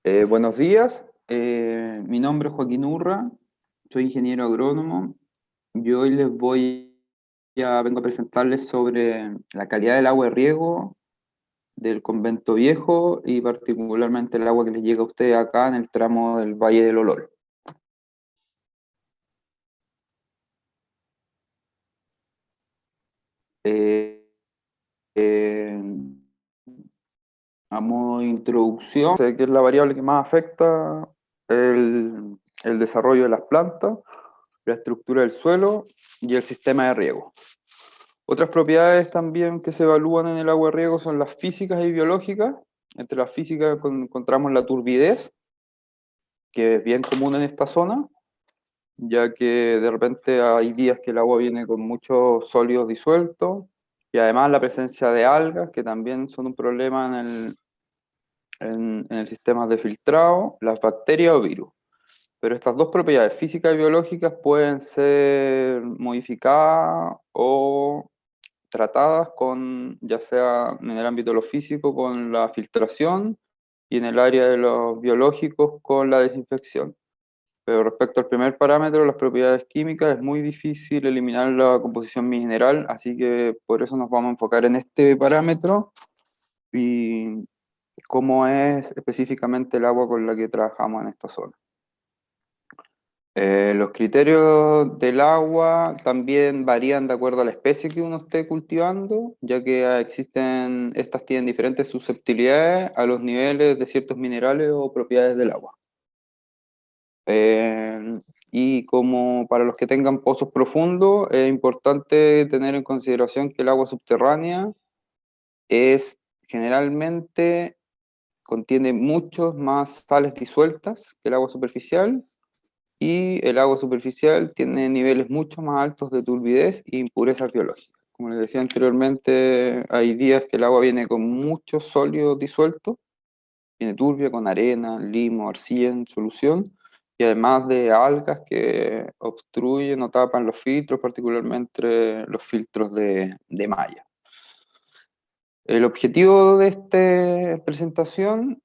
Buenos días, mi nombre es Joaquín Urra, soy ingeniero agrónomo y hoy vengo a presentarles sobre la calidad del agua de riego del Convento Viejo y particularmente el agua que les llega a ustedes acá en el tramo del Valle del Olol. Eh, eh, a modo de introducción, sé que es la variable que más afecta el desarrollo de las plantas, la estructura del suelo y el sistema de riego. Otras propiedades también que se evalúan en el agua de riego son las físicas y biológicas. Entre las físicas encontramos la turbidez, que es bien común en esta zona, ya que de repente hay días que el agua viene con muchos sólidos disueltos, y además la presencia de algas, que también son un problema en el sistema de filtrado, las bacterias o virus. Pero estas dos propiedades, físicas y biológicas, pueden ser modificadas o tratadas con, ya sea en el ámbito de lo físico, con la filtración, y en el área de los biológicos, con la desinfección. Pero respecto al primer parámetro, las propiedades químicas, es muy difícil eliminar la composición mineral, así que por eso nos vamos a enfocar en este parámetro y cómo es específicamente el agua con la que trabajamos en esta zona. Los criterios del agua también varían de acuerdo a la especie que uno esté cultivando, ya que estas tienen diferentes susceptibilidades a los niveles de ciertos minerales o propiedades del agua. Y como para los que tengan pozos profundos, es importante tener en consideración que el agua subterránea es generalmente contiene muchos más sales disueltas que el agua superficial, y el agua superficial tiene niveles mucho más altos de turbidez e impurezas biológicas. Como les decía anteriormente, hay días que el agua viene con muchos sólidos disueltos, viene turbia con arena, limo, arcilla en solución, y además de algas que obstruyen o tapan los filtros, particularmente los filtros de malla. El objetivo de esta presentación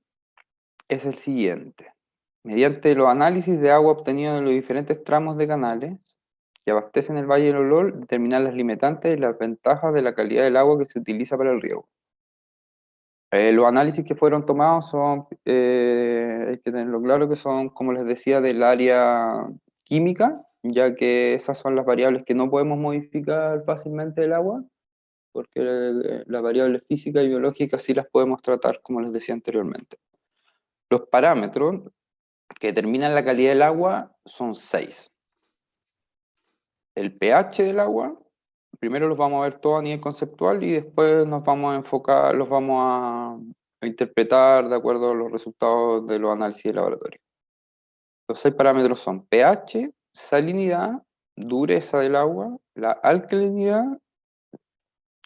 es el siguiente. Mediante los análisis de agua obtenidos en los diferentes tramos de canales que abastecen el Valle del Olol, determinar las limitantes y las ventajas de la calidad del agua que se utiliza para el riego. Los análisis que fueron tomados hay que tenerlo claro, que son, como les decía, del área química, ya que esas son las variables que no podemos modificar fácilmente del agua, porque las variables físicas y biológicas sí las podemos tratar, como les decía anteriormente. Los parámetros que determinan la calidad del agua son 6. El pH del agua, primero los vamos a ver todos a nivel conceptual y después nos vamos a enfocar, los vamos a interpretar de acuerdo a los resultados de los análisis de laboratorio. Los 6 parámetros son pH, salinidad, dureza del agua, la alcalinidad,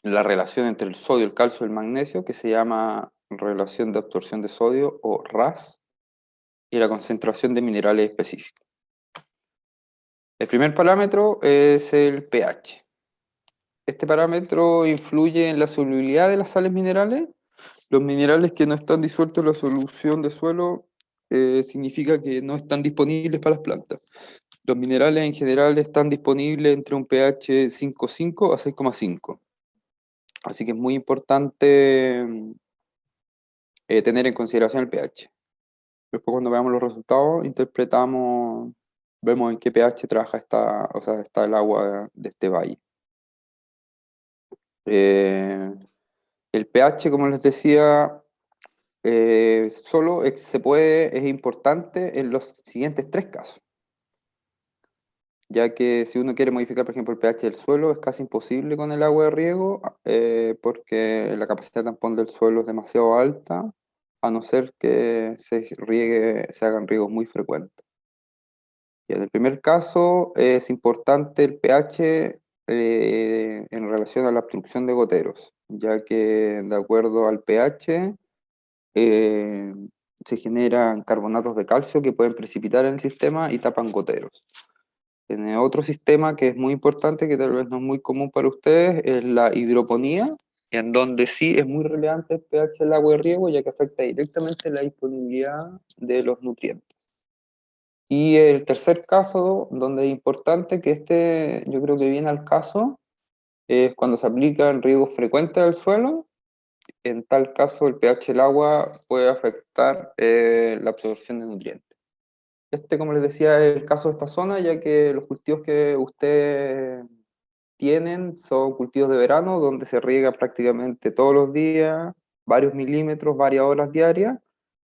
la relación entre el sodio, el calcio y el magnesio, que se llama relación de absorción de sodio o RAS, y la concentración de minerales específicos. El primer parámetro es el pH. Este parámetro influye en la solubilidad de las sales minerales. Los minerales que no están disueltos en la solución de suelo significa que no están disponibles para las plantas. Los minerales en general están disponibles entre un pH 5,5 a 6,5. Así que es muy importante tener en consideración el pH. Después, cuando veamos los resultados, vemos en qué pH está el agua de este valle. Eh, el pH, como les decía, es importante en los siguientes 3 casos, ya que si uno quiere modificar, por ejemplo, el pH del suelo, es casi imposible con el agua de riego, porque la capacidad de tampón del suelo es demasiado alta, a no ser que se hagan riegos muy frecuentes. Y en el primer caso es importante el pH en relación a la obstrucción de goteros, ya que de acuerdo al pH eh, se generan carbonatos de calcio que pueden precipitar en el sistema y tapan goteros. En el otro sistema que es muy importante, que tal vez no es muy común para ustedes, es la hidroponía, en donde sí es muy relevante el pH del agua de riego, ya que afecta directamente la disponibilidad de los nutrientes. Y el tercer caso, donde es importante, que este yo creo que viene al caso, es cuando se aplica en riego frecuente del suelo. En tal caso, el pH del agua puede afectar la absorción de nutrientes. Este, como les decía, es el caso de esta zona, ya que los cultivos que ustedes tienen son cultivos de verano, donde se riega prácticamente todos los días, varios milímetros, varias horas diarias,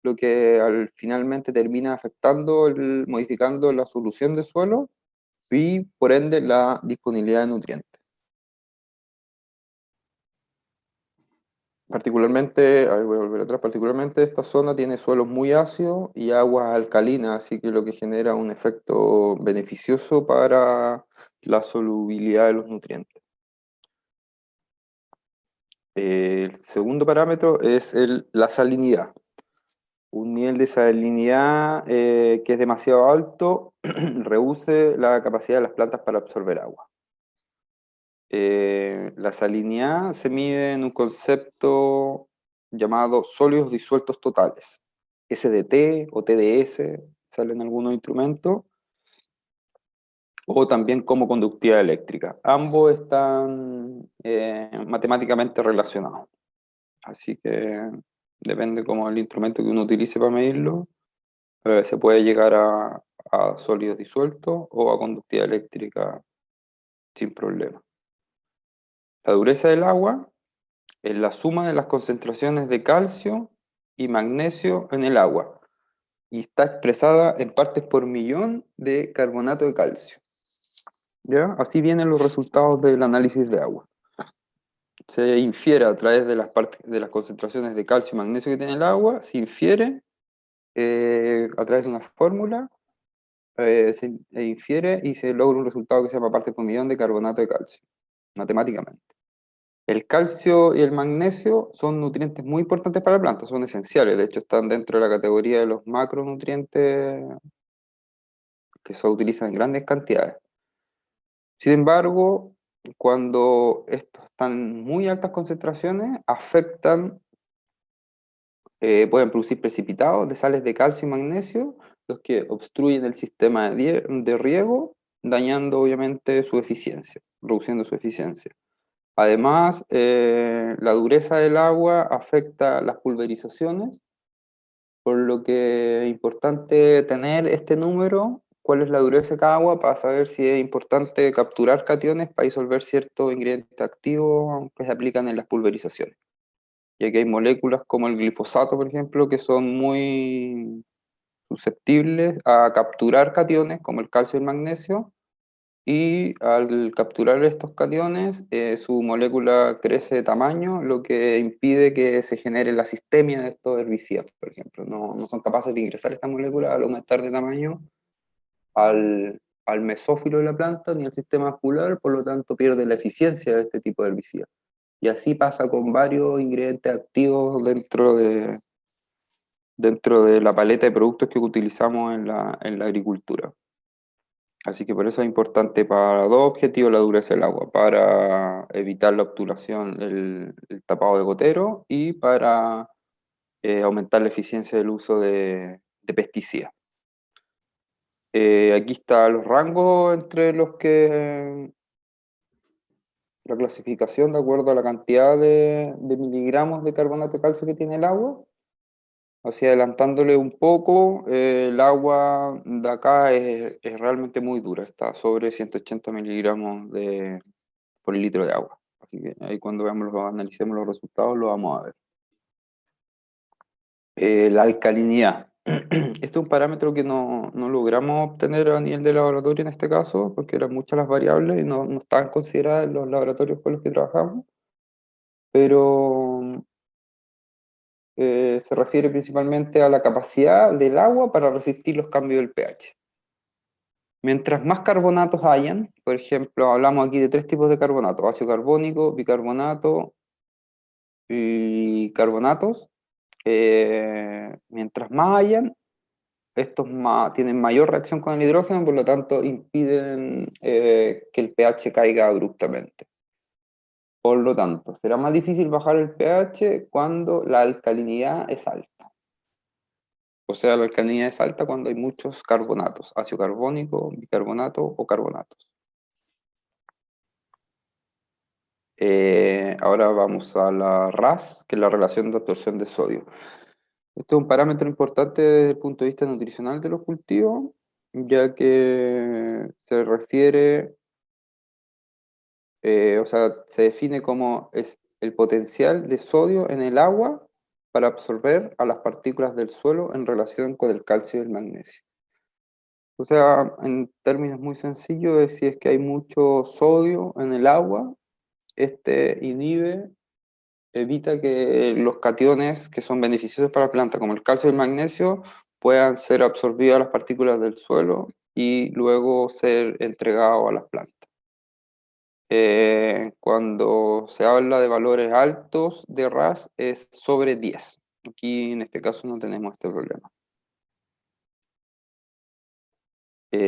lo que finalmente termina afectando, modificando la solución de suelo y por ende la disponibilidad de nutrientes. Particularmente, a ver, voy a volver atrás, particularmente esta zona tiene suelos muy ácidos y aguas alcalinas, así que lo que genera un efecto beneficioso para la solubilidad de los nutrientes. El segundo parámetro es la salinidad. Un nivel de salinidad que es demasiado alto reduce la capacidad de las plantas para absorber agua. La salinidad se mide en un concepto llamado sólidos disueltos totales, SDT o TDS, salen algunos instrumentos, o también como conductividad eléctrica. Ambos están matemáticamente relacionados, así que depende como el instrumento que uno utilice para medirlo, se puede llegar a sólidos disueltos o a conductividad eléctrica sin problema. La dureza del agua es la suma de las concentraciones de calcio y magnesio en el agua y está expresada en partes por millón de carbonato de calcio. ¿Ya? Así vienen los resultados del análisis de agua. Se infiere a través de de las concentraciones de calcio y magnesio que tiene el agua, se infiere a través de una fórmula, se infiere y se logra un resultado que se llama partes por millón de carbonato de calcio, matemáticamente. El calcio y el magnesio son nutrientes muy importantes para la planta, son esenciales, de hecho están dentro de la categoría de los macronutrientes que se utilizan en grandes cantidades. Sin embargo, cuando estos están en muy altas concentraciones, pueden producir precipitados de sales de calcio y magnesio, los que obstruyen el sistema de riego, dañando obviamente su eficiencia, reduciendo su eficiencia. Además, la dureza del agua afecta las pulverizaciones, por lo que es importante tener este número, cuál es la dureza de cada agua, para saber si es importante capturar cationes para disolver ciertos ingredientes activos que se aplican en las pulverizaciones. Ya que hay moléculas como el glifosato, por ejemplo, que son muy susceptibles a capturar cationes, como el calcio y el magnesio, y al capturar estos cationes, su molécula crece de tamaño, lo que impide que se genere la sistemia de estos herbicidas, por ejemplo. No son capaces de ingresar esta molécula al aumentar de tamaño al mesófilo de la planta ni al sistema vascular, por lo tanto pierde la eficiencia de este tipo de herbicida. Y así pasa con varios ingredientes activos dentro de la paleta de productos que utilizamos en la agricultura. Así que por eso es importante para dos objetivos la dureza del agua, para evitar la obturación, el tapado de gotero y para aumentar la eficiencia del uso de pesticidas. Aquí están los rangos entre los que la clasificación de acuerdo a la cantidad de miligramos de carbonato de calcio que tiene el agua. Así adelantándole un poco, el agua de acá es realmente muy dura, está sobre 180 miligramos por litro de agua. Así que ahí cuando analicemos los resultados lo vamos a ver. La alcalinidad. Este es un parámetro que no logramos obtener a nivel de laboratorio en este caso, porque eran muchas las variables y no estaban consideradas en los laboratorios con los que trabajamos, pero se refiere principalmente a la capacidad del agua para resistir los cambios del pH. Mientras más carbonatos hayan, por ejemplo, hablamos aquí de tres tipos de carbonato: ácido carbónico, bicarbonato y carbonatos. Mientras más hayan, estos tienen mayor reacción con el hidrógeno, por lo tanto impiden que el pH caiga abruptamente. Por lo tanto, será más difícil bajar el pH cuando la alcalinidad es alta. O sea, la alcalinidad es alta cuando hay muchos carbonatos, ácido carbónico, bicarbonato o carbonatos. Ahora vamos a la RAS, que es la relación de absorción de sodio. Este es un parámetro importante desde el punto de vista nutricional de los cultivos, ya que se refiere, o sea, se define como es el potencial de sodio en el agua para absorber a las partículas del suelo en relación con el calcio y el magnesio. O sea, en términos muy sencillos, es si es que hay mucho sodio en el agua, este inhibe, evita que los cationes que son beneficiosos para la planta, como el calcio y el magnesio, puedan ser absorbidos a las partículas del suelo y luego ser entregados a las plantas. Cuando se habla de valores altos de RAS es sobre 10. Aquí en este caso no tenemos este problema.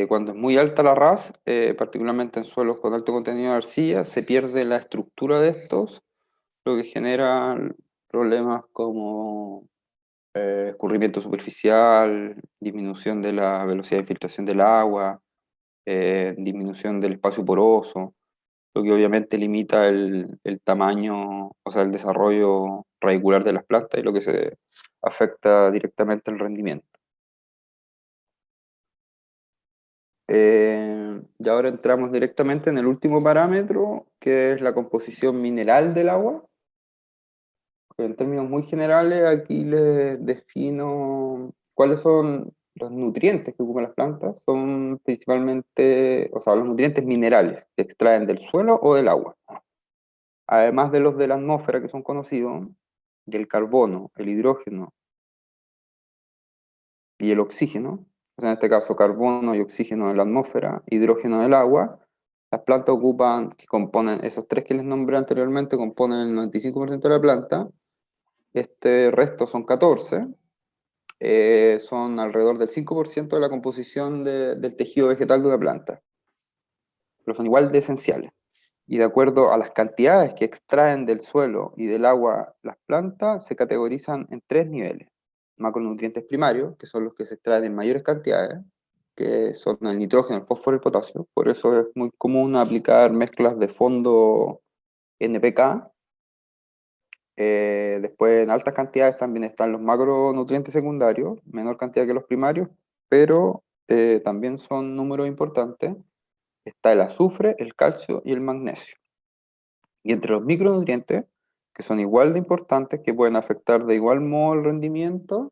Cuando es muy alta la RAS, particularmente en suelos con alto contenido de arcilla, se pierde la estructura de estos, lo que genera problemas como escurrimiento superficial, disminución de la velocidad de infiltración del agua, disminución del espacio poroso, lo que obviamente limita el tamaño, o sea, el desarrollo radicular de las plantas y lo que se afecta directamente al rendimiento. Y ahora entramos directamente en el último parámetro, que es la composición mineral del agua. En términos muy generales, aquí les defino cuáles son los nutrientes que ocupan las plantas. Son principalmente, o sea, los nutrientes minerales que extraen del suelo o del agua. Además de los de la atmósfera que son conocidos, del carbono, el hidrógeno y el oxígeno, o sea, en este caso carbono y oxígeno de la atmósfera, hidrógeno del agua, las plantas ocupan, que componen, esos tres que les nombré anteriormente, componen el 95% de la planta, este resto son 14, son alrededor del 5% de la composición del tejido vegetal de una planta, pero son igual de esenciales. Y de acuerdo a las cantidades que extraen del suelo y del agua las plantas, se categorizan en tres niveles. Macronutrientes primarios, que son los que se extraen en mayores cantidades, que son el nitrógeno, el fósforo y el potasio. Por eso es muy común aplicar mezclas de fondo NPK. Después, en altas cantidades también están los macronutrientes secundarios, menor cantidad que los primarios, pero también son números importantes. Está el azufre, el calcio y el magnesio. Y entre los micronutrientes, que son igual de importantes, que pueden afectar de igual modo el rendimiento,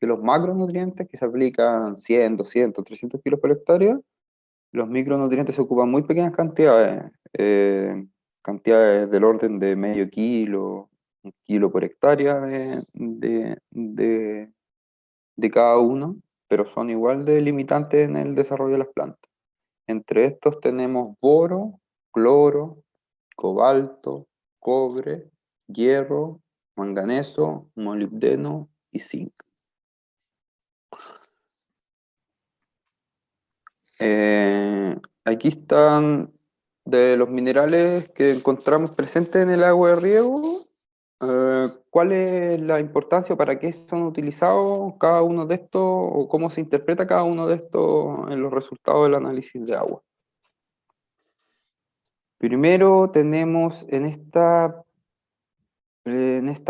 que los macronutrientes, que se aplican 100, 200, 300 kilos por hectárea, los micronutrientes se ocupan muy pequeñas cantidades, cantidades del orden de medio kilo, un kilo por hectárea de cada uno, pero son igual de limitantes en el desarrollo de las plantas. Entre estos tenemos boro, cloro, cobalto, cobre, hierro, manganeso, molibdeno y zinc. Aquí están de los minerales que encontramos presentes en el agua de riego. ¿Cuál es la importancia, para qué son utilizados cada uno de estos o cómo se interpreta cada uno de estos en los resultados del análisis de agua? Primero tenemos en esta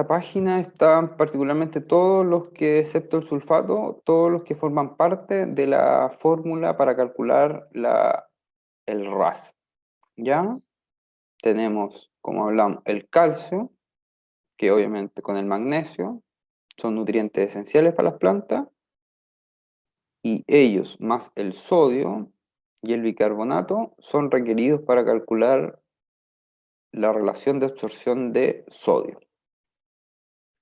página están particularmente todos los que, excepto el sulfato, todos los que forman parte de la fórmula para calcular el RAS. ¿Ya? Tenemos, como hablamos, el calcio, que obviamente con el magnesio son nutrientes esenciales para las plantas, y ellos más el sodio y el bicarbonato son requeridos para calcular la relación de absorción de sodio.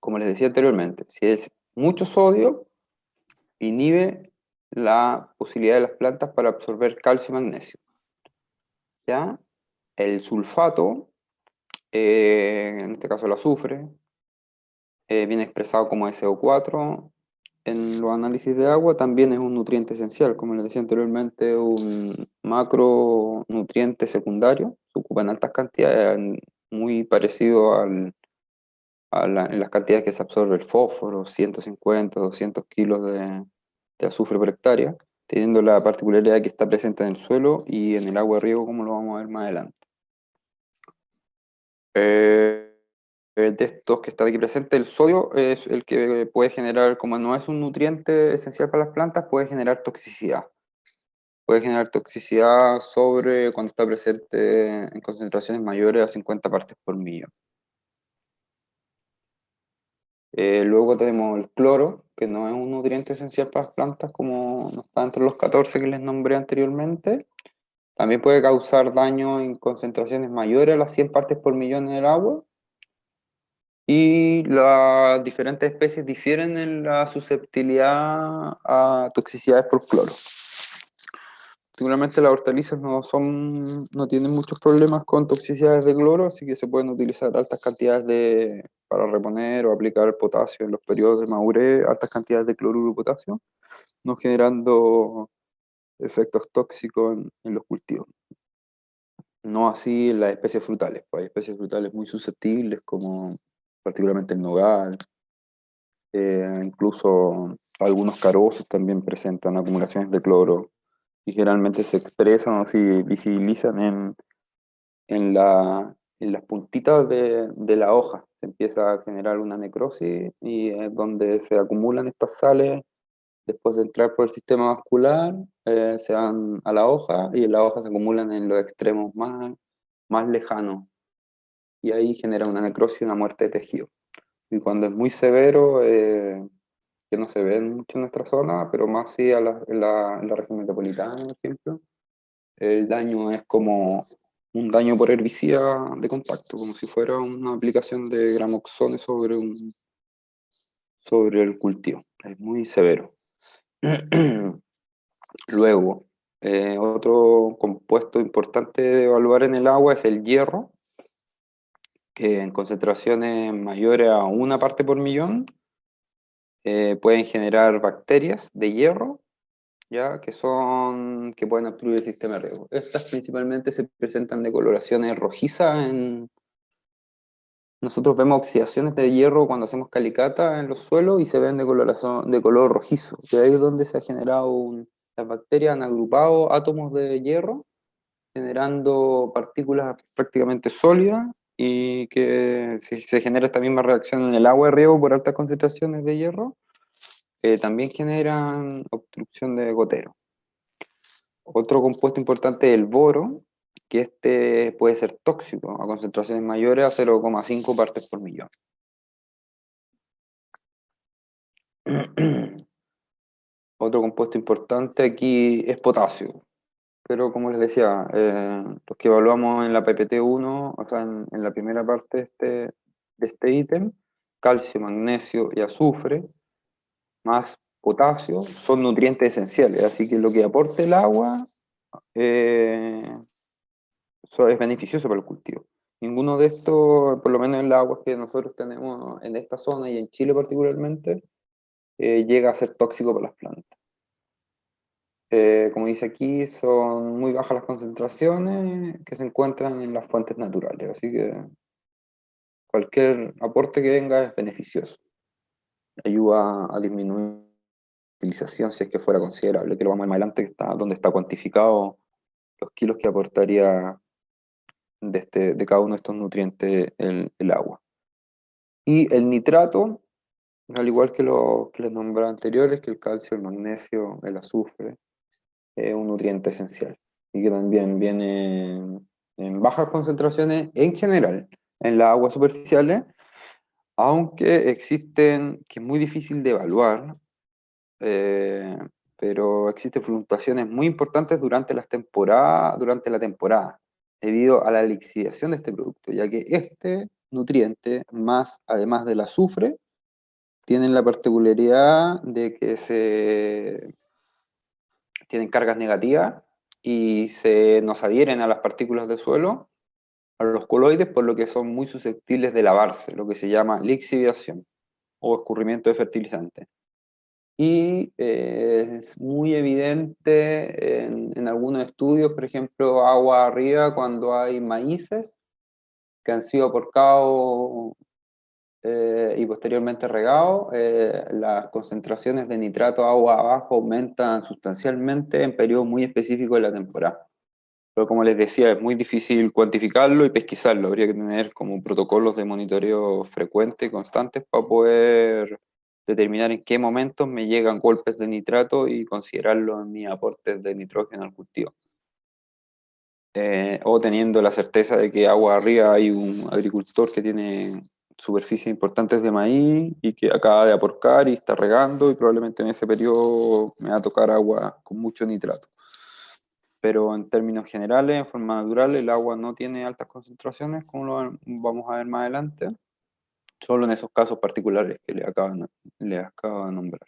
Como les decía anteriormente, si es mucho sodio, inhibe la posibilidad de las plantas para absorber calcio y magnesio. ¿Ya? El sulfato, en este caso el azufre, viene expresado como SO4 en los análisis de agua, también es un nutriente esencial, como les decía anteriormente, un macronutriente secundario, se ocupa en altas cantidades, muy parecido en las cantidades que se absorbe el fósforo, 150, 200 kilos de azufre por hectárea, teniendo la particularidad que está presente en el suelo y en el agua de riego, como lo vamos a ver más adelante. De estos que están aquí presentes, el sodio es el que puede generar, como no es un nutriente esencial para las plantas, puede generar toxicidad. Puede generar toxicidad sobre cuando está presente en concentraciones mayores a 50 partes por millón. Luego tenemos el cloro, que no es un nutriente esencial para las plantas, como no está entre los 14 que les nombré anteriormente. También puede causar daño en concentraciones mayores a las 100 partes por millón en el agua. Y las diferentes especies difieren en la susceptibilidad a toxicidades por cloro. Particularmente las hortalizas no tienen muchos problemas con toxicidades de cloro, así que se pueden utilizar altas cantidades para reponer o aplicar potasio en los periodos de madurez, altas cantidades de cloruro de potasio, no generando efectos tóxicos en los cultivos. No así en las especies frutales, pues hay especies frutales muy susceptibles, como particularmente el nogal, incluso algunos carosos también presentan acumulaciones de cloro y generalmente se expresan o se visibilizan en las puntitas de la hoja. Se empieza a generar una necrosis y es donde se acumulan estas sales después de entrar por el sistema vascular, se van a la hoja y en la hoja se acumulan en los extremos más lejanos y ahí genera una necrosis y una muerte de tejido. Y cuando es muy severo, que no se ve mucho en nuestra zona, pero más sí en la región metropolitana, por ejemplo, el daño es como un daño por herbicida de contacto, como si fuera una aplicación de gramoxone sobre el cultivo. Es muy severo. Luego, otro compuesto importante de evaluar en el agua es el hierro, que en concentraciones mayores a 1 parte por millón pueden generar bacterias de hierro, ya que pueden obstruir el sistema de riego. Estas principalmente se presentan de coloraciones rojizas. Nosotros vemos oxidaciones de hierro cuando hacemos calicata en los suelos y se ven de color rojizo. Y ahí es donde se ha generado las bacterias han agrupado átomos de hierro, generando partículas prácticamente sólidas y que si se genera esta misma reacción en el agua de riego por altas concentraciones de hierro, también generan obstrucción de gotero. Otro compuesto importante es el boro, que este puede ser tóxico a concentraciones mayores a 0,5 partes por millón. Otro compuesto importante aquí es potasio, pero como les decía, los que evaluamos en la PPT-1, o sea, en la primera parte de este ítem, calcio, magnesio y azufre, más potasio, son nutrientes esenciales, así que lo que aporte el agua eso es beneficioso para el cultivo. Ninguno de estos, por lo menos en las aguas que nosotros tenemos en esta zona y en Chile particularmente, llega a ser tóxico para las plantas. Como dice aquí, son muy bajas las concentraciones que se encuentran en las fuentes naturales, así que cualquier aporte que venga es beneficioso. Ayuda a disminuir la utilización si es que fuera considerable, que lo vamos a ver más adelante, que está, donde está cuantificado los kilos que aportaría de cada uno de estos nutrientes el agua. Y el nitrato, al igual que los que les nombré anteriores, que el calcio, el magnesio, el azufre, es un nutriente esencial y que también viene en bajas concentraciones en general en las aguas superficiales, aunque existen, que es muy difícil de evaluar, eh, pero existen fluctuaciones muy importantes durante la temporada, debido a la lixiviación de este producto, ya que este nutriente, además del azufre, tienen la particularidad de que tienen cargas negativas y nos adhieren a las partículas de suelo, a los coloides, por lo que son muy susceptibles de lavarse, lo que se llama lixiviación o escurrimiento de fertilizante. Y es muy evidente en algunos estudios, por ejemplo, agua arriba cuando hay maíces, que han sido aportados y posteriormente regados, las concentraciones de nitrato agua abajo aumentan sustancialmente en periodos muy específicos de la temporada. Pero como les decía, es muy difícil cuantificarlo y pesquisarlo. Habría que tener como protocolos de monitoreo frecuentes y constantes para poder determinar en qué momentos me llegan golpes de nitrato y considerarlo en mis aportes de nitrógeno al cultivo. O teniendo la certeza de que agua arriba hay un agricultor que tiene superficies importantes de maíz y que acaba de aporcar y está regando y probablemente en ese periodo me va a tocar agua con mucho nitrato. Pero en términos generales, en forma natural, el agua no tiene altas concentraciones, como lo vamos a ver más adelante, solo en esos casos particulares que les acabo de nombrar.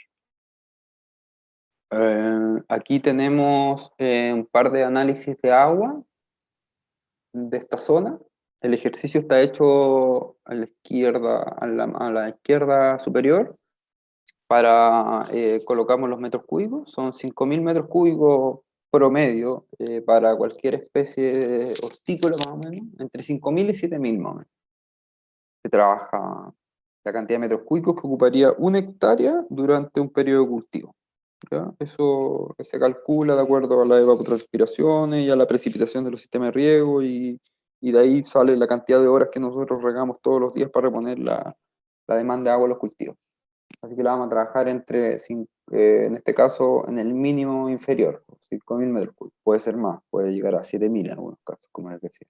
Aquí tenemos un par de análisis de agua de esta zona. El ejercicio está hecho a la izquierda, a la izquierda superior. Colocamos los metros cúbicos, son 5.000 metros cúbicos promedio para cualquier especie hortícola más o menos, entre 5.000 y 7.000 más o menos. Se trabaja la cantidad de metros cúbicos que ocuparía una hectárea durante un periodo de cultivo. ¿Ya? Eso se calcula de acuerdo a la evapotranspiraciones y a la precipitación de los sistemas de riego y de ahí sale la cantidad de horas que nosotros regamos todos los días para reponer la demanda de agua en los cultivos. Así que la vamos a trabajar en este caso, en el mínimo inferior, 5.000 metros cúbicos. Puede ser más, puede llegar a 7.000 en algunos casos, como les decía.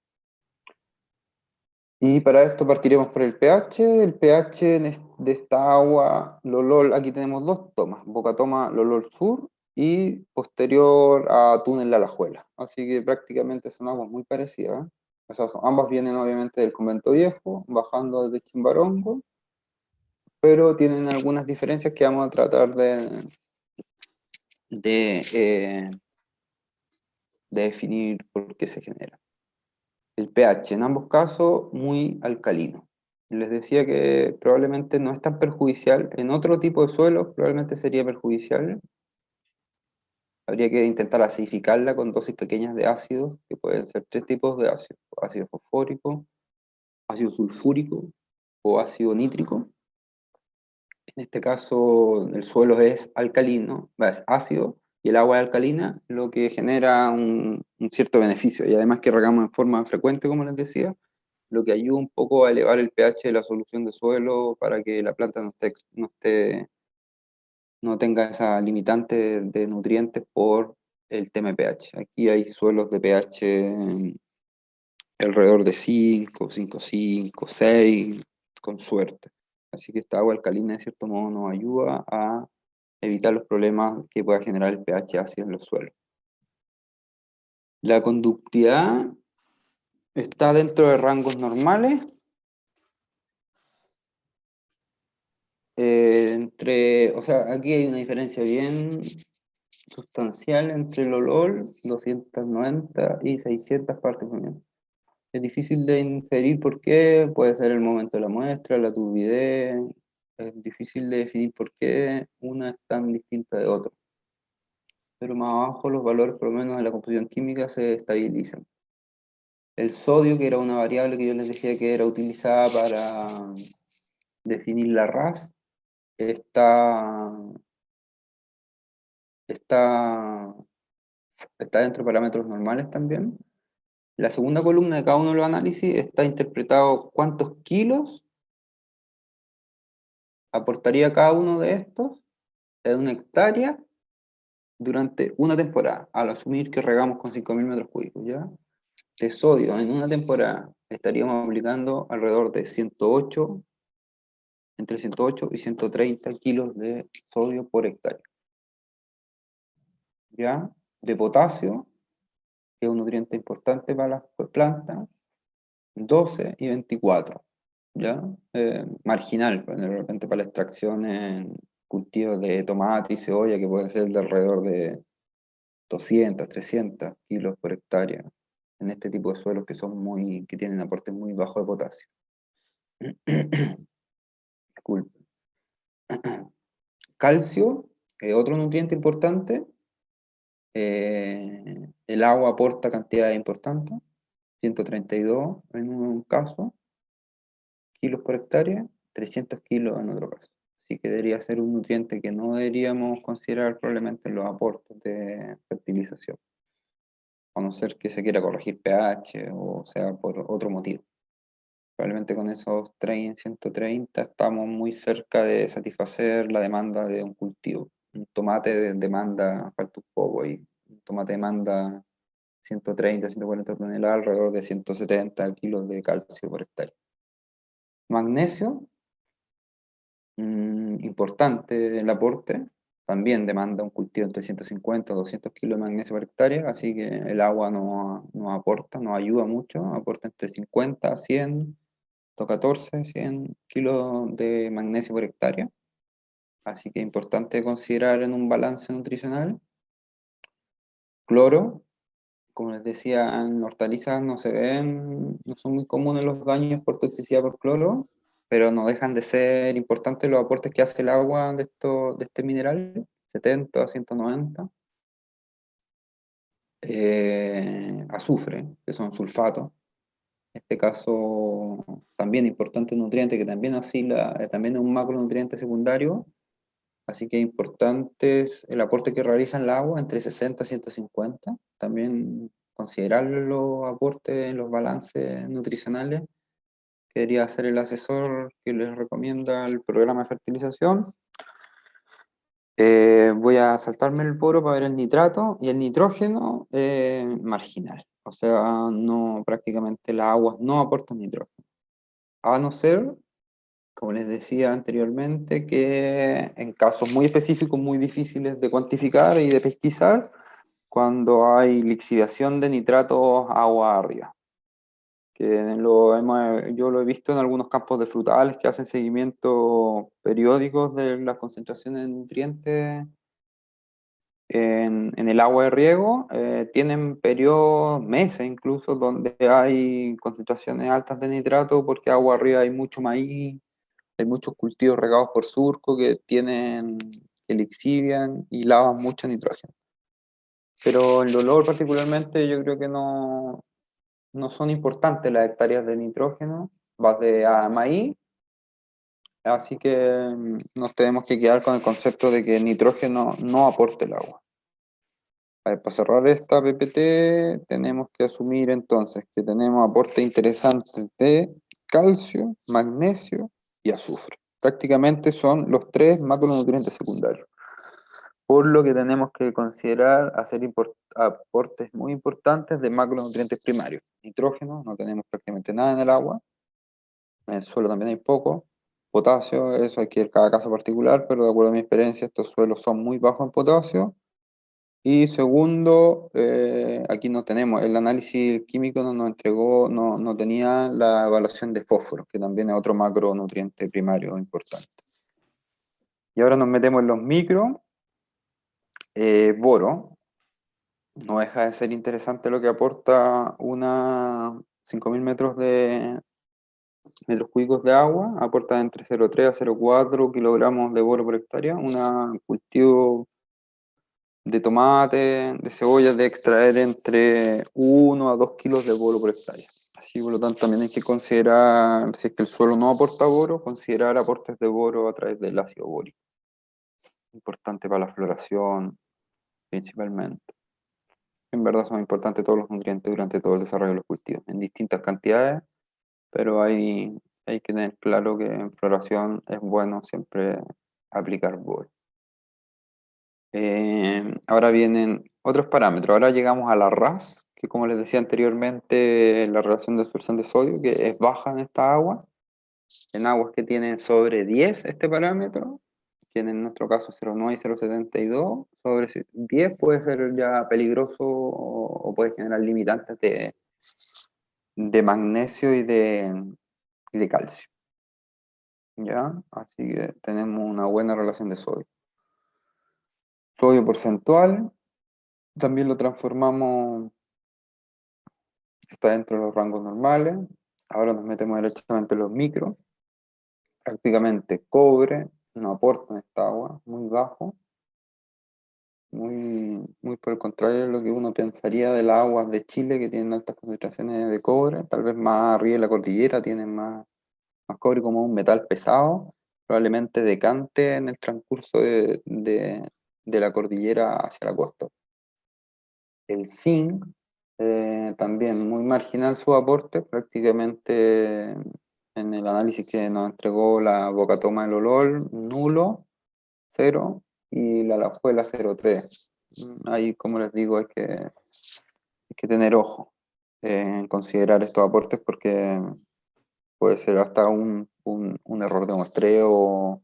Y para esto partiremos por el pH. El pH de esta agua, Lolol, aquí tenemos dos tomas, Boca Toma Lolol Sur y posterior a Túnel La Alajuela. Así que prácticamente son aguas muy parecidas. O sea, ambas vienen obviamente del Convento Viejo, bajando desde Chimbarongo, pero tienen algunas diferencias que vamos a tratar de definir por qué se genera. El pH, en ambos casos, muy alcalino. Les decía que probablemente no es tan perjudicial. En otro tipo de suelos probablemente sería perjudicial. Habría que intentar acidificarla con dosis pequeñas de ácidos, que pueden ser tres tipos de ácidos: ácido fosfórico, ácido sulfúrico o ácido nítrico. En este caso, el suelo es alcalino, es ácido, y el agua es alcalina, lo que genera un cierto beneficio. Y además que regamos en forma frecuente, como les decía, lo que ayuda un poco a elevar el pH de la solución de suelo para que la planta no tenga esa limitante de nutrientes por el tema de pH. Aquí hay suelos de pH alrededor de 5, 5,5, 6, con suerte. Así que esta agua alcalina, de cierto modo, nos ayuda a evitar los problemas que pueda generar el pH ácido en los suelos. La conductividad está dentro de rangos normales. O sea, aquí hay una diferencia bien sustancial entre el OLOL, 290 y 600 partes por millón. Es difícil de inferir por qué, puede ser el momento de la muestra, la turbidez, es difícil de definir por qué una es tan distinta de otra. Pero más abajo los valores por lo menos de la composición química se estabilizan. El sodio, que era una variable que yo les decía que era utilizada para definir la RAS, está, está, está dentro de parámetros normales también. La segunda columna de cada uno de los análisis está interpretado cuántos kilos aportaría cada uno de estos en una hectárea durante una temporada, al asumir que regamos con 5.000 metros cúbicos, ¿ya? De sodio en una temporada estaríamos aplicando alrededor de 108, entre 108 y 130 kilos de sodio por hectárea, ¿ya? De potasio, que es un nutriente importante para las plantas, 12 y 24, ¿ya? Marginal, pues, de repente para la extracción en cultivos de tomate y cebolla, que pueden ser de alrededor de 200, 300 kilos por hectárea, en este tipo de suelos que tienen aportes muy bajos de potasio. Disculpe. Calcio, que es otro nutriente importante. El agua aporta cantidades importantes. 132 en un caso, kilos por hectárea, 300 kilos en otro caso. Así que debería ser un nutriente que no deberíamos considerar probablemente en los aportes de fertilización, a no ser que se quiera corregir pH o sea por otro motivo. Probablemente con esos 130 estamos muy cerca de satisfacer la demanda de un cultivo. Un tomate demanda, falta un poco, y un tomate demanda 130, 140 toneladas, alrededor de 170 kilos de calcio por hectárea. Magnesio, importante el aporte, también demanda un cultivo entre 150 a 200 kilos de magnesio por hectárea, así que el agua no aporta, no ayuda mucho, aporta entre 50 a 100, 14, 100 kilos de magnesio por hectárea, así que es importante considerar en un balance nutricional. Cloro, como les decía, en hortalizas no se ven, no son muy comunes los daños por toxicidad por cloro, pero no dejan de ser importantes los aportes que hace el agua de este mineral, 70 a 190. Azufre, que son sulfatos. En este caso, también importante nutriente que también oscila, también es un macronutriente secundario, así que es importante el aporte que realiza en el agua entre 60 y 150. También considerar los aportes en los balances nutricionales que debería hacer el asesor que les recomienda el programa de fertilización. Voy a saltarme el boro para ver el nitrato y el nitrógeno marginal. O sea, no, prácticamente las aguas no aportan nitrógeno. A no ser, como les decía anteriormente, que en casos muy específicos, muy difíciles de cuantificar y de pesquisar, cuando hay lixiviación de nitratos agua arriba. Yo lo he visto en algunos campos de frutales que hacen seguimiento periódicos de las concentraciones de nutrientes en el agua de riego. Tienen periodos, meses incluso, donde hay concentraciones altas de nitrato porque agua arriba hay mucho maíz, hay muchos cultivos regados por surco que lixivian y lavan mucho nitrógeno. Pero en el olor particularmente yo creo que no son importantes las hectáreas de nitrógeno, vas de a maíz, así que nos tenemos que quedar con el concepto de que el nitrógeno no aporta el agua. A ver, para cerrar esta PPT, tenemos que asumir entonces que tenemos aportes interesantes de calcio, magnesio y azufre. Prácticamente son los tres macronutrientes secundarios. Por lo que tenemos que considerar hacer aportes muy importantes de macronutrientes primarios. Nitrógeno, no tenemos prácticamente nada en el agua. En el suelo también hay poco. Potasio, eso hay que ir cada caso particular, pero de acuerdo a mi experiencia, estos suelos son muy bajos en potasio. Y segundo, aquí no tenemos, el análisis químico no nos entregó, no tenía la evaluación de fósforo, que también es otro macronutriente primario importante. Y ahora nos metemos en los micro. Boro, no deja de ser interesante lo que aporta 5.000 metros cúbicos de agua, aporta entre 0,3 a 0,4 kilogramos de boro por hectárea. Un cultivo de tomate, de cebolla, de extraer entre 1 a 2 kilos de boro por hectárea. Así, por lo tanto, también hay que considerar, si es que el suelo no aporta boro, considerar aportes de boro a través del ácido bórico. Importante para la floración, principalmente. En verdad son importantes todos los nutrientes durante todo el desarrollo de los cultivos, en distintas cantidades, pero hay que tener claro que en floración es bueno siempre aplicar boro. Ahora vienen otros parámetros. Ahora llegamos a la RAS, que como les decía anteriormente, la relación de absorción de sodio, que es baja en esta agua. En aguas que tienen sobre 10 este parámetro, que en nuestro caso 0,9 y 0,72, sobre 10 puede ser ya peligroso o puede generar limitantes de magnesio y de calcio. ¿Ya? Así que tenemos una buena relación de sodio. Sodio porcentual, también lo transformamos, está dentro de los rangos normales. Ahora nos metemos directamente en los micros. Prácticamente cobre no aporta en esta agua, muy bajo. muy por el contrario de lo que uno pensaría de las aguas de Chile, que tienen altas concentraciones de cobre, tal vez más arriba de la cordillera tienen más cobre como un metal pesado, probablemente decante en el transcurso de la cordillera hacia la costa. El zinc, también muy marginal su aporte, prácticamente en el análisis que nos entregó la Boca Toma del Olor, nulo, cero, y la Alajuela 0,3. Ahí, como les digo, hay que tener ojo en considerar estos aportes porque puede ser hasta un error de muestreo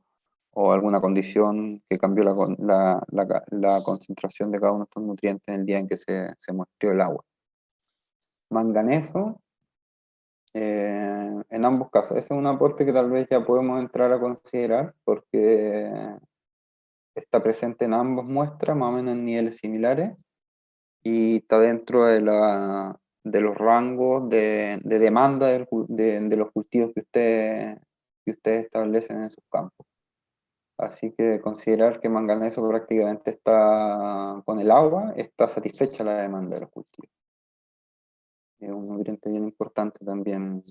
o alguna condición que cambió la concentración de cada uno de estos nutrientes en el día en que se muestreó el agua. Manganeso, en ambos casos, ese es un aporte que tal vez ya podemos entrar a considerar porque está presente en ambas muestras, más o menos en niveles similares, y está dentro de los rangos de demanda de los cultivos que ustedes establecen en sus campos. Así que considerar que manganeso prácticamente está con el agua, está satisfecha la demanda de los cultivos. Es un nutriente bien importante también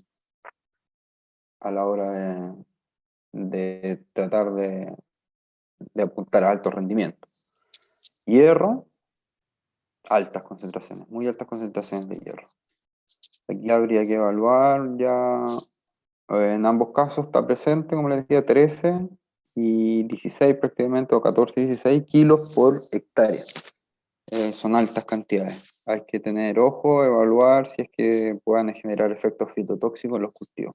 a la hora de tratar de apuntar a alto rendimiento. Hierro, altas concentraciones, muy altas concentraciones de hierro. Aquí habría que evaluar ya, en ambos casos está presente, como les decía, 13 y 16 prácticamente, o 14 y 16 kilos por hectárea. Son altas cantidades. Hay que tener ojo, evaluar si es que puedan generar efectos fitotóxicos en los cultivos.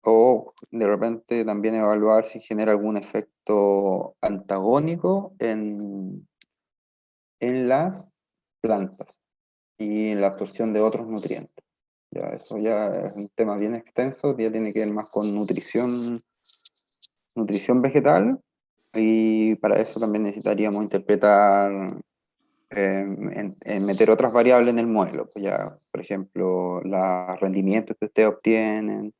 O de repente también evaluar si genera algún efecto antagónico en las plantas y en la absorción de otros nutrientes. Ya, eso ya es un tema bien extenso, ya tiene que ver más con nutrición vegetal, y para eso también necesitaríamos interpretar, en meter otras variables en el modelo. Pues ya, por ejemplo, los rendimientos que ustedes obtienen,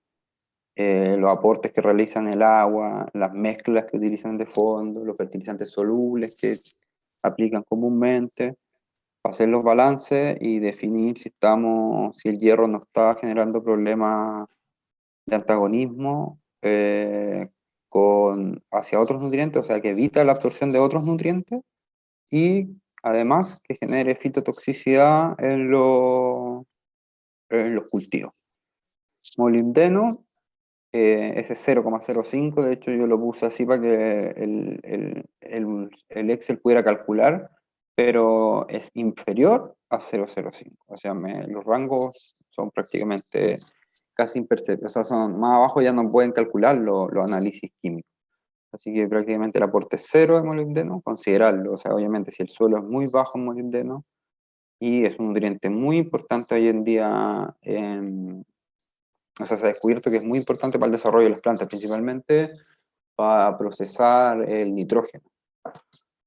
los aportes que realizan el agua, las mezclas que utilizan de fondo, los fertilizantes solubles que aplican comúnmente, hacer los balances y definir si el hierro no está generando problemas de antagonismo, hacia otros nutrientes, o sea, que evita la absorción de otros nutrientes y además que genere fitotoxicidad en los cultivos. Molibdeno, ese 0,05, de hecho yo lo puse así para que el Excel pudiera calcular, pero es inferior a 0,05. O sea, los rangos son prácticamente casi imperceptibles, o sea, más abajo ya no pueden calcular los análisis químicos. Así que prácticamente el aporte es cero de molibdeno, considerarlo. O sea, obviamente si el suelo es muy bajo en molibdeno y es un nutriente muy importante hoy en día, o sea, se ha descubierto que es muy importante para el desarrollo de las plantas, principalmente para procesar el nitrógeno.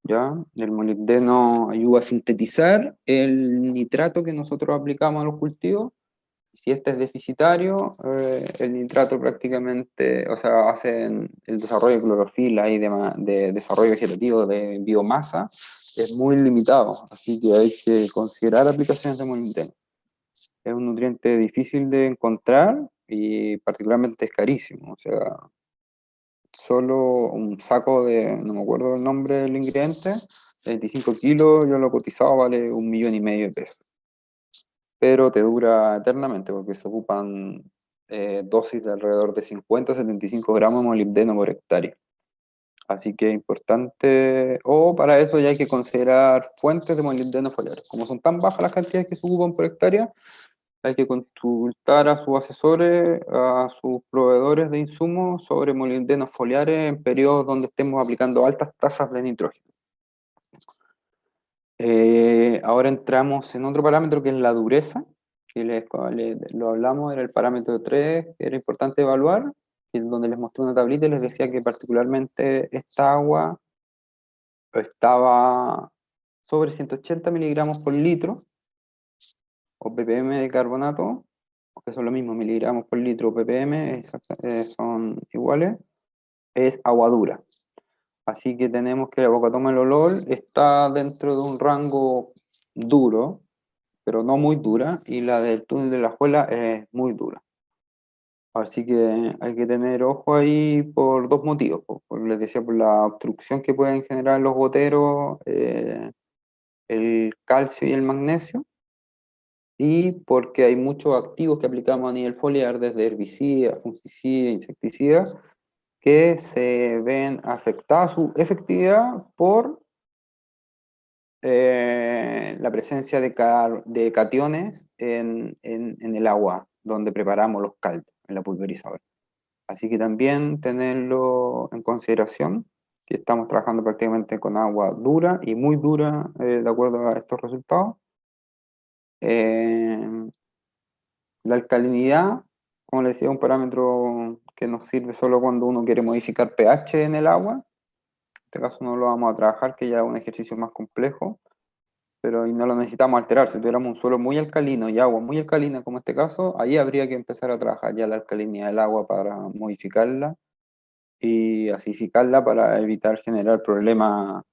¿Ya? El molibdeno ayuda a sintetizar el nitrato que nosotros aplicamos a los cultivos. Si este es deficitario, el nitrato prácticamente, o sea, hace el desarrollo de clorofila y de desarrollo vegetativo de biomasa es muy limitado, así que hay que considerar aplicaciones de molibdeno. Es un nutriente difícil de encontrar y particularmente es carísimo, o sea, solo un saco no me acuerdo el nombre del ingrediente, 25 kilos, yo lo he cotizado, vale 1,5 millones de pesos. Pero te dura eternamente porque se ocupan dosis de alrededor de 50 a 75 gramos de molibdeno por hectárea. Así que es importante, o para eso ya hay que considerar fuentes de molibdeno foliar. Como son tan bajas las cantidades que se ocupan por hectárea, hay que consultar a sus asesores, a sus proveedores de insumos sobre molibdenos foliares en periodos donde estemos aplicando altas tasas de nitrógeno. Ahora entramos en otro parámetro que es la dureza, que lo hablamos, era el parámetro 3, que era importante evaluar, que es donde les mostré una tablita y les decía que particularmente esta agua estaba sobre 180 miligramos por litro, o ppm de carbonato, que son lo mismo, miligramos por litro o ppm, son iguales, es agua dura. Así que tenemos que la Bocatoma del Olol está dentro de un rango duro, pero no muy dura, y la del túnel de la Juela es muy dura. Así que hay que tener ojo ahí por dos motivos. Les decía, por la obstrucción que pueden generar los goteros, el calcio y el magnesio, y porque hay muchos activos que aplicamos a nivel foliar, desde herbicidas, fungicidas, insecticidas, que se ven afectadas su efectividad por la presencia de cationes en el agua donde preparamos los caldos, en la pulverizadora. Así que también tenerlo en consideración, que estamos trabajando prácticamente con agua dura y muy dura, de acuerdo a estos resultados. Eh, la alcalinidad, como les decía, es un parámetro que nos sirve solo cuando uno quiere modificar pH en el agua. En este caso no lo vamos a trabajar, que ya es un ejercicio más complejo, pero y no lo necesitamos alterar. Si tuviéramos un suelo muy alcalino y agua muy alcalina, como este caso, ahí habría que empezar a trabajar ya la alcalinidad del agua para modificarla y acidificarla para evitar generar problemas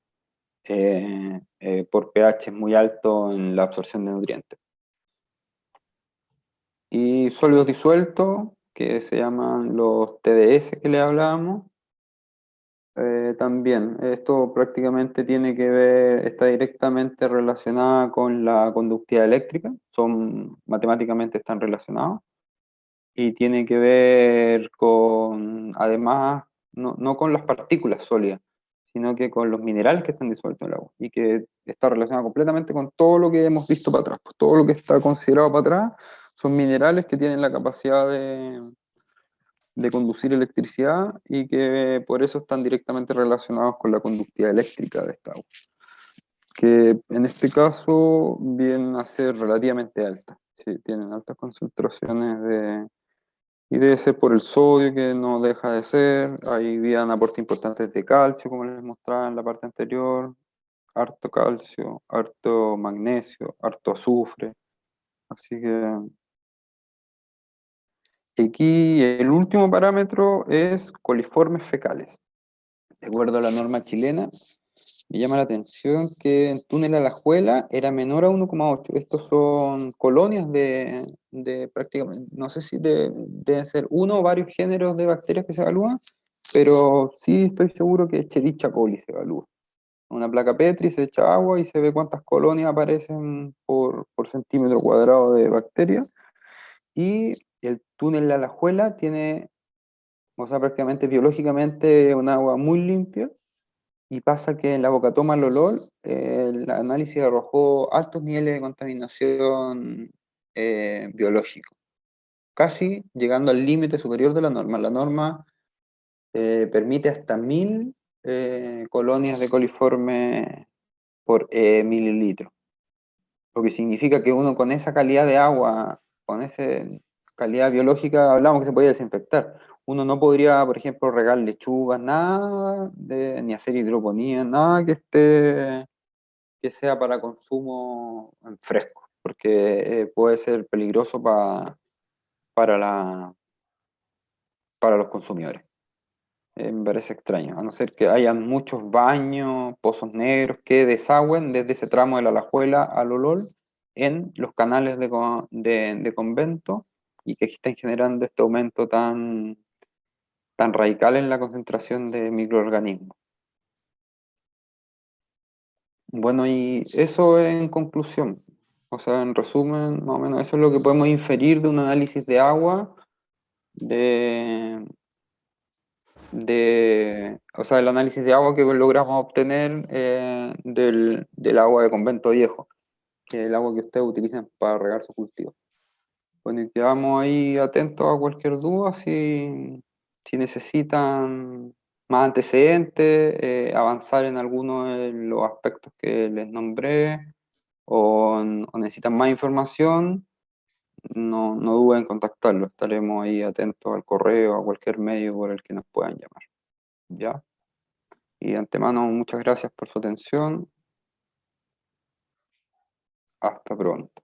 por pH muy alto en la absorción de nutrientes. Y sólidos disueltos, que se llaman los TDS que le hablábamos, también, esto prácticamente tiene que ver, está directamente relacionada con la conductividad eléctrica, matemáticamente están relacionados, y tiene que ver con, además, no con las partículas sólidas, sino que con los minerales que están disueltos en el agua, y que está relacionado completamente con todo lo que hemos visto para atrás. Pues todo lo que está considerado para atrás son minerales que tienen la capacidad de conducir electricidad y que por eso están directamente relacionados con la conductividad eléctrica de esta agua, que en este caso vienen a ser relativamente altas. Sí, tienen altas concentraciones y debe ser por el sodio, que no deja de ser. Ahí habían aportes importantes de calcio, como les mostraba en la parte anterior, harto calcio, harto magnesio, harto azufre. Así que aquí el último parámetro es coliformes fecales. De acuerdo a la norma chilena, me llama la atención que en túnel Alajuela era menor a 1,8. Estos son colonias de prácticamente, no sé si deben ser uno o varios géneros de bacterias que se evalúan, pero sí estoy seguro que Escherichia coli se evalúa. Una placa Petri, se echa agua y se ve cuántas colonias aparecen por centímetro cuadrado de bacterias. Y el túnel Alajuela tiene, o sea, prácticamente biológicamente un agua muy limpia. Y pasa que en la Bocatoma Lolol el análisis arrojó altos niveles de contaminación biológico, casi llegando al límite superior de la norma. La norma permite hasta 1000 colonias de coliforme por mililitro, lo que significa que uno con esa calidad de agua, con esa calidad biológica, hablamos que se podía desinfectar. Uno no podría, por ejemplo, regar lechugas, nada ni hacer hidroponía, nada que sea para consumo en fresco, porque puede ser peligroso para, para los consumidores. Me parece extraño, a no ser que hayan muchos baños, pozos negros que desagüen desde ese tramo de la Alajuela al Olol en los canales de convento y que estén generando este aumento tan radical en la concentración de microorganismos. Bueno, y eso en conclusión, o sea, en resumen, más o menos eso es lo que podemos inferir de un análisis de agua, de, o sea, el análisis de agua que logramos obtener del agua de Convento Viejo, que es el agua que ustedes utilizan para regar su cultivo. Bueno, y quedamos ahí atentos a cualquier duda, si necesitan más antecedentes, avanzar en alguno de los aspectos que les nombré, o necesitan más información, no duden en contactarlo. Estaremos ahí atentos al correo, a cualquier medio por el que nos puedan llamar. ¿Ya? Y de antemano, muchas gracias por su atención. Hasta pronto.